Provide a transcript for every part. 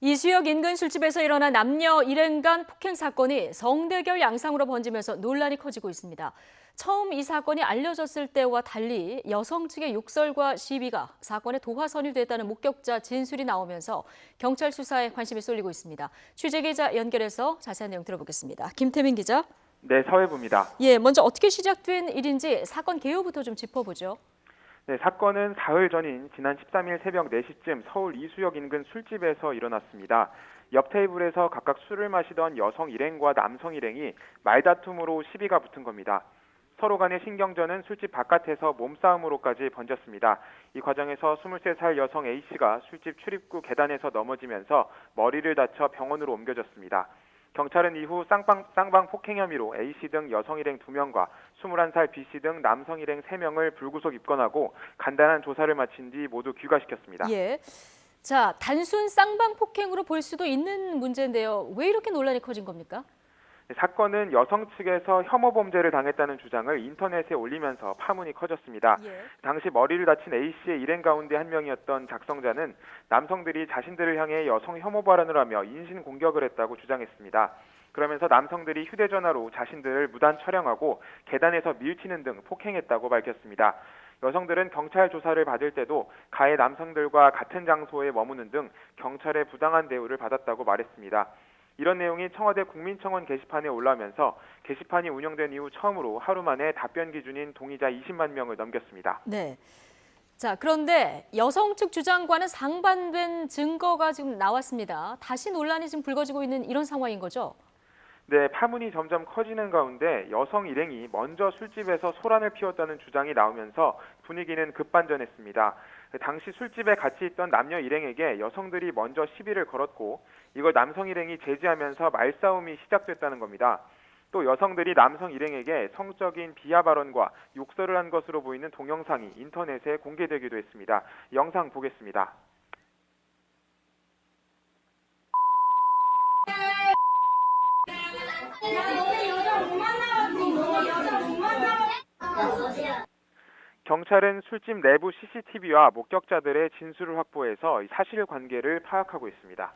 이수역 인근 술집에서 일어난 남녀 일행 간 폭행 사건이 성대결 양상으로 번지면서 논란이 커지고 있습니다. 처음 이 사건이 알려졌을 때와 달리 여성 측의 욕설과 시비가 사건의 도화선이 됐다는 목격자 진술이 나오면서 경찰 수사에 관심이 쏠리고 있습니다. 취재기자 연결해서 자세한 내용 들어보겠습니다. 김태민 기자. 네, 사회부입니다. 먼저 어떻게 시작된 일인지 사건 개요부터 좀 짚어보죠. 네, 사건은 사흘 전인 지난 13일 새벽 4시쯤 서울 이수역 인근 술집에서 일어났습니다. 옆 테이블에서 각각 술을 마시던 여성 일행과 남성 일행이 말다툼으로 시비가 붙은 겁니다. 서로 간의 신경전은 술집 바깥에서 몸싸움으로까지 번졌습니다. 이 과정에서 23살 여성 A씨가 술집 출입구 계단에서 넘어지면서 머리를 다쳐 병원으로 옮겨졌습니다. 경찰은 이후 쌍방 폭행 혐의로 A씨 등 여성 일행 2명과 21살 B씨 등 남성 일행 3명을 불구속 입건하고 간단한 조사를 마친 뒤 모두 귀가시켰습니다. 자, 단순 쌍방 폭행으로 볼 수도 있는 문제인데요. 왜 이렇게 논란이 커진 겁니까? 사건은 여성 측에서 혐오 범죄를 당했다는 주장을 인터넷에 올리면서 파문이 커졌습니다. 당시 머리를 다친 A씨의 일행 가운데 한 명이었던 작성자는 남성들이 자신들을 향해 여성 혐오 발언을 하며 인신 공격을 했다고 주장했습니다. 그러면서 남성들이 휴대전화로 자신들을 무단 촬영하고 계단에서 밀치는 등 폭행했다고 밝혔습니다. 여성들은 경찰 조사를 받을 때도 가해 남성들과 같은 장소에 머무는 등 경찰의 부당한 대우를 받았다고 말했습니다. 이런 내용이 청와대 국민청원 게시판에 올라오면서 게시판이 운영된 이후 처음으로 하루 만에 답변 기준인 동의자 20만 명을 넘겼습니다. 네. 자, 그런데 여성 측 주장과는 상반된 증거가 지금 나왔습니다. 다시 논란이 지금 불거지고 있는 이런 상황인 거죠? 네, 파문이 점점 커지는 가운데 여성 일행이 먼저 술집에서 소란을 피웠다는 주장이 나오면서 분위기는 급반전했습니다. 당시 술집에 같이 있던 남녀 일행에게 여성들이 먼저 시비를 걸었고 이걸 남성 일행이 제지하면서 말싸움이 시작됐다는 겁니다. 또 여성들이 남성 일행에게 성적인 비하 발언과 욕설을 한 것으로 보이는 동영상이 인터넷에 공개되기도 했습니다. 영상 보겠습니다. 경찰은 술집 내부 CCTV와 목격자들의 진술을 확보해서 사실관계를 파악하고 있습니다.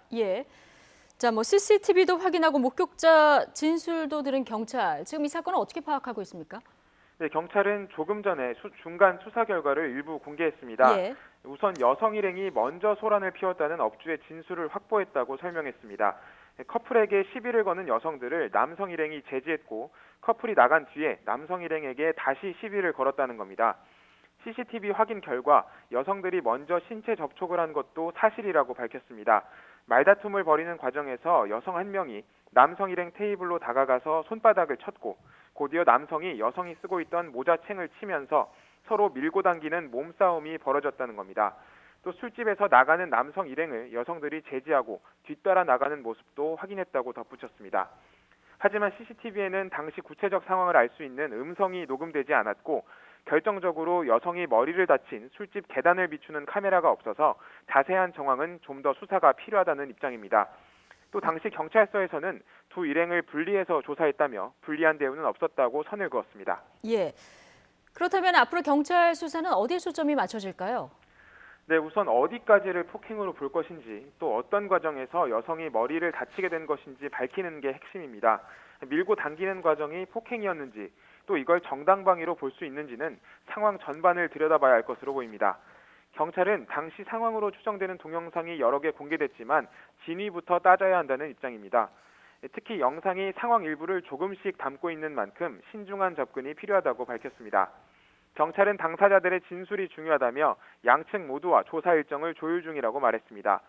자, CCTV도 확인하고 목격자 진술도 들은 경찰. 지금 이 사건은 어떻게 파악하고 있습니까? 네, 경찰은 조금 전에 중간 수사 결과를 일부 공개했습니다. 우선 여성 일행이 먼저 소란을 피웠다는 업주의 진술을 확보했다고 설명했습니다. 커플에게 시비를 거는 여성들을 남성 일행이 제지했고 커플이 나간 뒤에 남성 일행에게 다시 시비를 걸었다는 겁니다. CCTV 확인 결과 여성들이 먼저 신체 접촉을 한 것도 사실이라고 밝혔습니다. 말다툼을 벌이는 과정에서 여성 한 명이 남성 일행 테이블로 다가가서 손바닥을 쳤고 곧이어 남성이 여성이 쓰고 있던 모자챙을 치면서 서로 밀고 당기는 몸싸움이 벌어졌다는 겁니다. 또 술집에서 나가는 남성 일행을 여성들이 제지하고 뒤따라 나가는 모습도 확인했다고 덧붙였습니다. 하지만 CCTV에는 당시 구체적 상황을 알 수 있는 음성이 녹음되지 않았고 결정적으로 여성이 머리를 다친 술집 계단을 비추는 카메라가 없어서 자세한 정황은 좀 더 수사가 필요하다는 입장입니다. 또 당시 경찰서에서는 두 일행을 분리해서 조사했다며 불리한 대우는 없었다고 선을 그었습니다. 그렇다면 앞으로 경찰 수사는 어디에 초점이 맞춰질까요? 네, 우선 어디까지를 폭행으로 볼 것인지 또 어떤 과정에서 여성이 머리를 다치게 된 것인지 밝히는 게 핵심입니다. 밀고 당기는 과정이 폭행이었는지 또 이걸 정당방위로 볼 수 있는지는 상황 전반을 들여다봐야 할 것으로 보입니다. 경찰은 당시 상황으로 추정되는 동영상이 여러 개 공개됐지만 진위부터 따져야 한다는 입장입니다. 특히 영상이 상황 일부를 조금씩 담고 있는 만큼 신중한 접근이 필요하다고 밝혔습니다. 경찰은 당사자들의 진술이 중요하다며 양측 모두와 조사 일정을 조율 중이라고 말했습니다.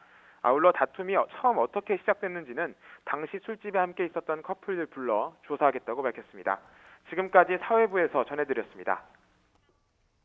아울러 다툼이 처음 어떻게 시작됐는지는 당시 술집에 함께 있었던 커플을 불러 조사하겠다고 밝혔습니다. 지금까지 사회부에서 전해드렸습니다.